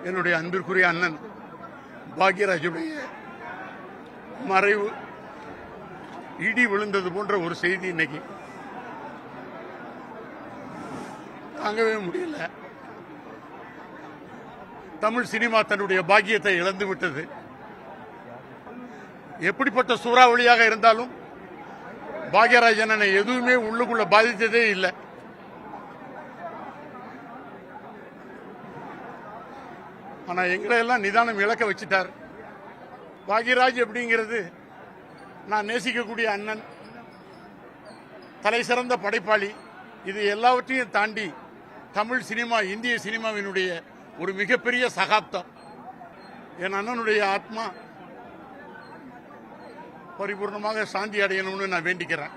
என்னுடைய அன்பிற்குரிய அண்ணன் பாக்யராஜுடைய மறைவு இடி விழுந்தது போன்ற ஒரு செய்தி இன்னைக்கு தாங்கவே முடியல. தமிழ் சினிமா தன்னுடைய பாக்கியத்தை இழந்து விட்டது. எப்படிப்பட்ட சூறாவளியாக இருந்தாலும் பாக்யராஜன் எதுவுமே உள்ளுக்குள்ள பாதித்ததே இல்லை. ஆனா எங்களை எல்லாம் நிதானம் இழக்க வச்சுட்டார். பாக்யராஜ் அப்படிங்கிறது நான் நேசிக்கக்கூடிய அண்ணன், தலை சிறந்த படைப்பாளி. இது எல்லாவற்றையும் தாண்டி தமிழ் சினிமா, இந்திய சினிமாவினுடைய ஒரு மிகப்பெரிய சகாப்தம். என் அண்ணனுடைய ஆத்மா பரிபூர்ணமாக சாந்தி அடையணும்னு நான் வேண்டிக்கிறேன்.